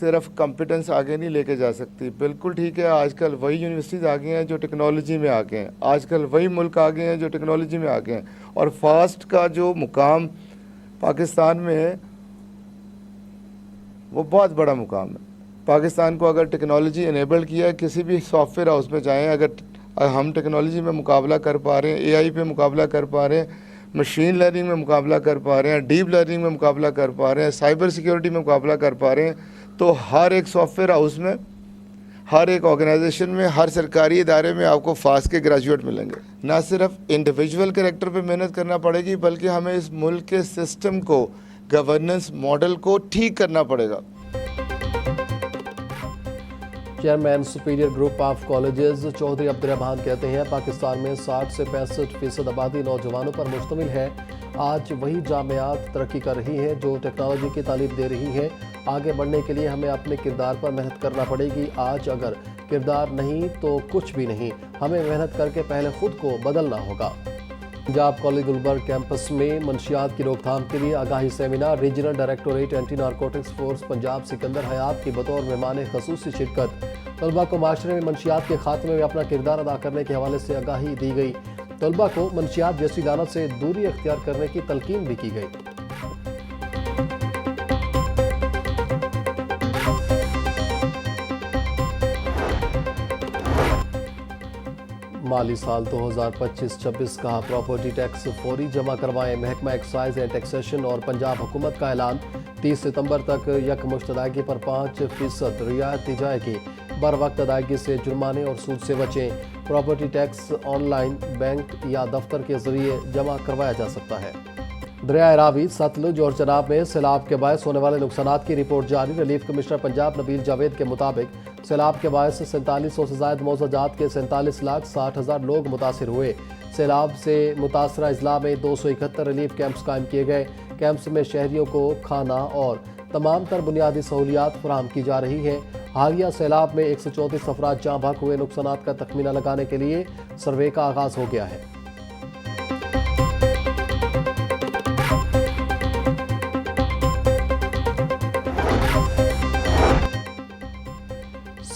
صرف کمپیٹنس آگے نہیں لے کے جا سکتی. بالکل ٹھیک ہے, آج کل وہی یونیورسٹیز آگے ہیں جو ٹیکنالوجی میں آگے ہیں, آج کل وہی ملک آگے ہیں جو ٹیکنالوجی میں آگے ہیں, اور فاسٹ کا جو مقام پاکستان میں ہے وہ بہت بڑا مقام ہے. پاکستان کو اگر ٹیکنالوجی انیبل کیا ہے, کسی بھی سافٹ ویئر ہاؤس میں جائیں, اگر ہم ٹیکنالوجی میں مقابلہ کر پا رہے ہیں, اے آئی پہ مقابلہ کر پا رہے ہیں, مشین لرننگ میں مقابلہ کر پا رہے ہیں, ڈیپ لرننگ میں مقابلہ کر پا رہے ہیں, سائبر سیکیورٹی میں مقابلہ کر پا رہے ہیں, تو ہر ایک سافٹ ویئر ہاؤس میں, ہر ایک آرگنائزیشن میں, ہر سرکاری ادارے میں آپ کو فاسٹ کے گریجویٹ ملیں گے. نہ صرف انڈیویجول کریکٹر پہ محنت کرنا پڑے گی, بلکہ ہمیں اس ملک کے سسٹم کو, گورننس ماڈل کو ٹھیک کرنا پڑے گا. Chairman superior group of colleges Chaudhry Abdul Rehman کہتے ہیں پاکستان میں 60 سے 65% آبادی نوجوانوں پر مشتمل ہے. آج وہی جامعات ترقی کر رہی ہیں جو ٹیکنالوجی کی تعلیم دے رہی ہیں. آگے بڑھنے کے لیے ہمیں اپنے کردار پر محنت کرنا پڑے گی. آج اگر کردار نہیں تو کچھ بھی نہیں. ہمیں محنت کر کے پہلے خود کو بدلنا ہوگا. پنجاب کالج گلبرگ کیمپس میں منشیات کی روک تھام کے لیے آگاہی seminar. Regional directorate anti narcotics force Punjab Sikandar Hayat کی بطور مہمان خصوصی شرکت. طلبہ کو معاشرے میں منشیات کے خاتمے میں اپنا کردار ادا کرنے کے حوالے سے آگاہی دی گئی. طلبہ کو منشیات جیسی لعنت سے دوری اختیار کرنے کی تلقین بھی کی گئی. مالی سال 2025-26 کا پراپرٹی ٹیکس فوری جمع کروائیں. محکمہ ایکسائز اینڈ ٹیکسیشن اور پنجاب حکومت کا اعلان. 30 ستمبر تک یکمشت ادائیگی پر 5% رعایت دی جائے گی. بر وقت ادائیگی سے جرمانے اور سود سے بچیں. Property tax online, bank یا دفتر کے ذریعے جمع کروایا جا سکتا ہے. دریائے راوی, ستلج اور چناب میں سیلاب کے باعث ہونے والے نقصانات کی رپورٹ جاری. ریلیف کمشنر پنجاب نبیل جاوید کے مطابق سیلاب کے باعث 4700 سے زائد موضوع جات کے 47,60,000 لوگ متاثر ہوئے. سیلاب سے متاثرہ اضلاع میں 271 ریلیف کیمپس قائم کیے گئے. کیمپس میں شہریوں کو کھانا اور تمام تر بنیادی سہولیات فراہم کی جا رہی ہیں. حالیہ سیلاب میں 134 افراد جاں بحق ہوئے. نقصانات کا تخمینہ لگانے کے لیے سروے کا آغاز ہو گیا ہے.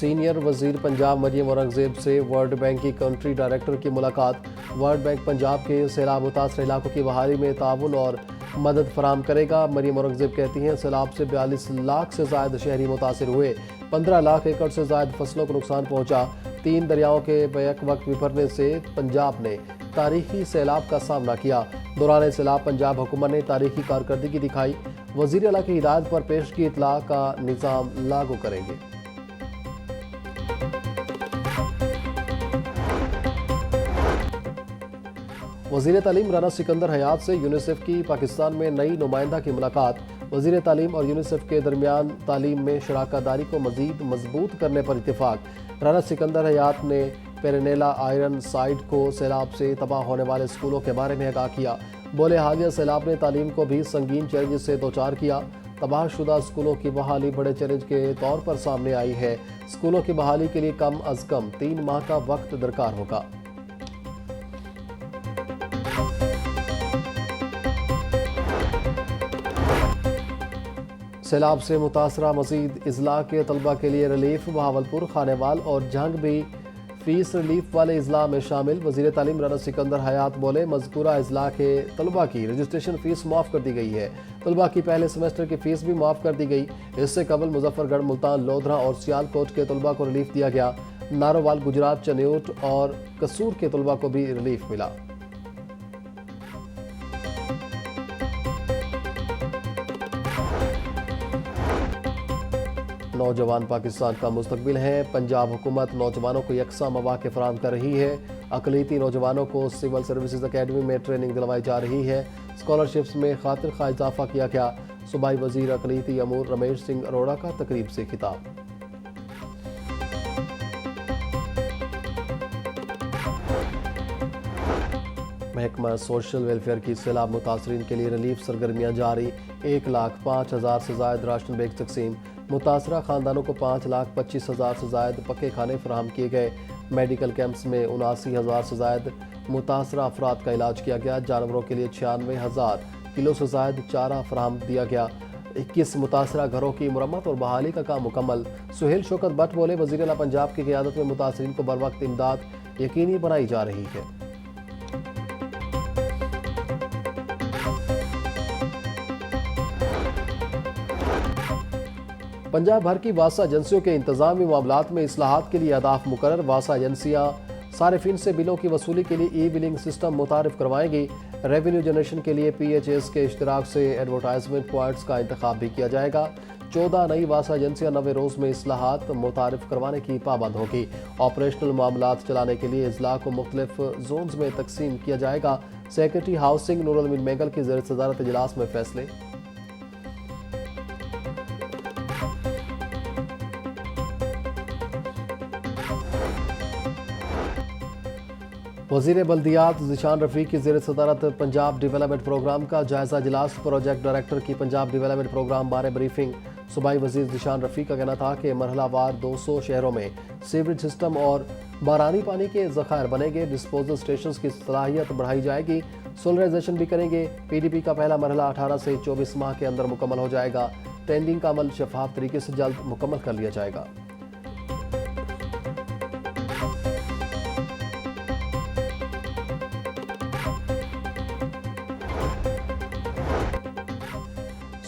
سینئر وزیر پنجاب مریم اورنگزیب سے ورلڈ بینک کی کنٹری ڈائریکٹر کی ملاقات. ورلڈ بینک پنجاب کے سیلاب متاثرہ علاقوں کی بحالی میں تعاون اور مدد فراہم کرے گا. مریم اورنگزیب کہتی ہیں سیلاب سے 42 لاکھ سے زائد شہری متاثر ہوئے. 15 لاکھ ایکڑ سے زائد فصلوں کو نقصان پہنچا. 3 دریاؤں کے بیک وقت بپھرنے سے پنجاب نے تاریخی سیلاب کا سامنا کیا. دوران سیلاب پنجاب حکومت نے تاریخی کارکردگی دکھائی. وزیر اعلیٰ کی ہدایت پر پیشگی اطلاع کا نظام لاگو کریں گے. وزیر تعلیم رانا سکندر حیات سے یونیسیف کی پاکستان میں نئی نمائندہ کی ملاقات. وزیر تعلیم اور یونیسیف کے درمیان تعلیم میں شراکت داری کو مزید مضبوط کرنے پر اتفاق. رانا سکندر حیات نے پیرنیلا آئرن سائٹ کو سیلاب سے تباہ ہونے والے اسکولوں کے بارے میں آگاہ کیا. بولے حالیہ سیلاب نے تعلیم کو بھی سنگین چیلنج سے دوچار کیا. تباہ شدہ اسکولوں کی بحالی بڑے چیلنج کے طور پر سامنے آئی ہے. اسکولوں کی بحالی کے لیے کم از کم 3 ماہ کا وقت درکار ہوگا. سیلاب سے متاثرہ مزید اضلاع کے طلبہ کے لیے ریلیف. بہاولپور, خانیوال اور جھنگ بھی فیس ریلیف والے اضلاع میں شامل. وزیر تعلیم رانا سکندر حیات بولے مذکورہ اضلاع کے طلبہ کی رجسٹریشن فیس معاف کر دی گئی ہے. طلبہ کی پہلے سیمسٹر کی فیس بھی معاف کر دی گئی. اس سے قبل مظفر گڑھ, ملتان, لودھرا اور سیالکوٹ کے طلبہ کو ریلیف دیا گیا. نارووال, گجرات, چنیوٹ اور قصور کے طلبہ کو بھی ریلیف ملا. نوجوان پاکستان کا مستقبل ہیں. پنجاب حکومت نوجوانوں کو یکساں مواقع فراہم کر رہی ہے. اقلیتی نوجوانوں کو سول سروسز اکیڈمی میں ٹریننگ دلوائی جا رہی ہے. اسکالرشپس میں خاطر خواہ اضافہ کیا گیا. صوبائی وزیر اقلیتی امور رمیش سنگھ اروڑا کا تقریب سے خطاب. محکمہ سوشل ویلفیئر کی سیلاب متاثرین کے لیے ریلیف سرگرمیاں جاری. 1,05,000 سے زائد راشن بیگ تقسیم. متاثرہ خاندانوں کو 5,25,000 سے زائد پکے کھانے فراہم کیے گئے. میڈیکل کیمپس میں 79,000 سے زائد متاثرہ افراد کا علاج کیا گیا. جانوروں کے لیے 96,000 کلو سے زائد چارہ فراہم دیا گیا. 21 متاثرہ گھروں کی مرمت اور بحالی کا کام مکمل۔ سہیل شوکت بٹ بولے، وزیر اعلیٰ پنجاب کی قیادت میں متاثرین کو بروقت امداد یقینی بنائی جا رہی ہے۔ پنجاب بھر کی واسطہ ایجنسیوں کے انتظامی معاملات میں اصلاحات کے لیے اہداف مقرر۔ واسطہ ایجنسیاں صارفین سے بلوں کی وصولی کے لیے ای بلنگ سسٹم متعارف کروائیں گی۔ ریونیو جنریشن کے لیے پی ایچ ایس کے اشتراک سے ایڈورٹائزمنٹ پوائنٹس کا انتخاب بھی کیا جائے گا۔ 14 نئی واسطہ ایجنسیاں 90 روز میں اصلاحات متعارف کروانے کی پابند ہوگی۔ آپریشنل معاملات چلانے کے لیے اضلاع کو مختلف زونز میں تقسیم کیا جائے گا۔ سیکرٹری ہاؤسنگ نور الامین مینگل کی زیر صدارت اجلاس میں فیصلے۔ وزیر بلدیات ذیشان رفیق کی زیر صدارت پنجاب ڈیولپمنٹ پروگرام کا جائزہ اجلاس۔ پروجیکٹ ڈائریکٹر کی پنجاب ڈیولپمنٹ پروگرام بارے بریفنگ۔ صوبائی وزیر ذیشان رفیق کا کہنا تھا کہ مرحلہ وار 200 شہروں میں سیوریج سسٹم اور بارانی پانی کے ذخائر بنیں گے۔ ڈسپوزل سٹیشنز کی صلاحیت بڑھائی جائے گی۔ سولرائزیشن بھی کریں گے۔ پی ڈی پی کا پہلا مرحلہ 18 سے 24 ماہ کے اندر مکمل ہو جائے گا۔ ٹینڈنگ کا عمل شفاف طریقے سے جلد مکمل کر لیا جائے گا۔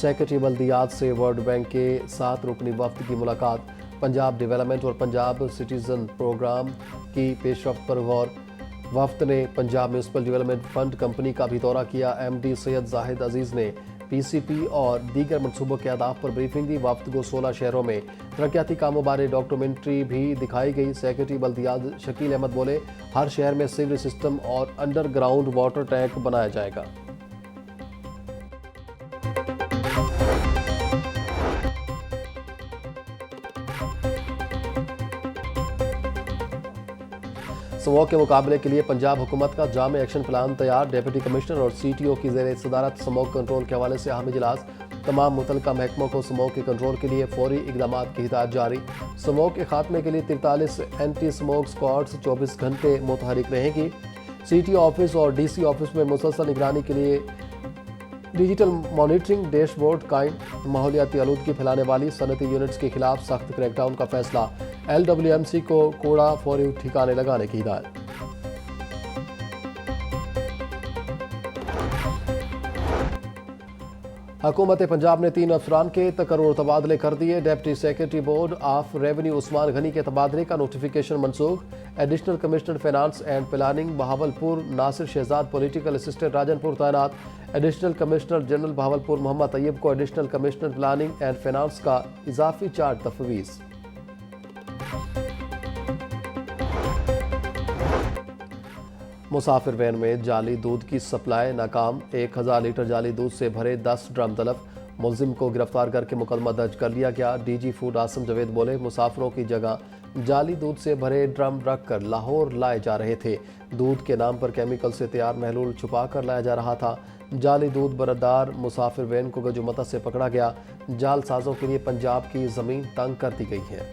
سیکرٹری بلدیات سے ورلڈ بینک کے 7 رکنی وفد کی ملاقات۔ پنجاب ڈیولپمنٹ اور پنجاب سٹیزن پروگرام کی پیش رفت پر غور۔ وفد نے Punjab municipal development fund company کا بھی دورہ کیا۔ ایم ڈی سید زاہد عزیز نے پی سی پی اور دیگر منصوبوں کے اہداف پر بریفنگ دی۔ وفد کو 16 شہروں میں ترقیاتی کاموں بارے ڈاکومنٹری بھی دکھائی گئی۔ سیکرٹری بلدیات شکیل احمد بولے، ہر شہر میں سیوریج سسٹم اور انڈر گراؤنڈ واٹر ٹینک بنایا جائے گا۔ سموگ کے مقابلے کے لیے پنجاب حکومت کا جامع ایکشن پلان تیار۔ ڈیپٹی کمشنر اور سی ٹی او کی زیر صدارت سموگ کنٹرول کے حوالے سے اہم اجلاس۔ تمام متعلقہ محکموں کو سموگ کے کنٹرول کے لیے فوری اقدامات کی ہدایت جاری۔ سموگ کے خاتمے کے لیے 43 اینٹی سموگ اسکواڈز 24 گھنٹے متحرک رہیں گی۔ سی ٹی او آفس اور ڈی سی آفس میں مسلسل نگرانی کے لیے ڈیجیٹل مانیٹرنگ ڈیش بورڈ قائم۔ ماحولیاتی آلودگی پھیلانے والی صنعتی یونٹس کے خلاف سخت کریک ڈاؤن کا فیصلہ۔ ایل ڈبلیو ایم سی کو کوڑا فوری ٹھکانے لگانے کی ہدایت۔ حکومت پنجاب نے 3 افسران کے تقرر و تبادلے کر دیے۔ Deputy secretary board of revenue Usman Ghani کے تبادلے کا نوٹیفیکیشن منسوخ۔ Additional commissioner finance and planning Bahawalpur Nasir Shahzad political assistant Rajanpur تعینات۔ Additional commissioner general Bahawalpur Muhammad Tayyab کو additional commissioner planning and finance کا اضافی چارج تفویض۔ مسافر وین میں جعلی دودھ کی سپلائی ناکام۔ 1000 لیٹر جعلی دودھ سے بھرے 10 ڈرم تلف۔ ملزم کو گرفتار کر کے مقدمہ درج کر لیا گیا۔ D G food Asim Javed بولے، مسافروں کی جگہ جعلی دودھ سے بھرے ڈرم رکھ کر لاہور لائے جا رہے تھے۔ دودھ کے نام پر کیمیکل سے تیار محلول چھپا کر لایا جا رہا تھا۔ جعلی دودھ بردار مسافر وین کو گجومتا سے پکڑا گیا۔ جال سازوں کے لیے پنجاب کی زمین تنگ کر دی گئی ہے۔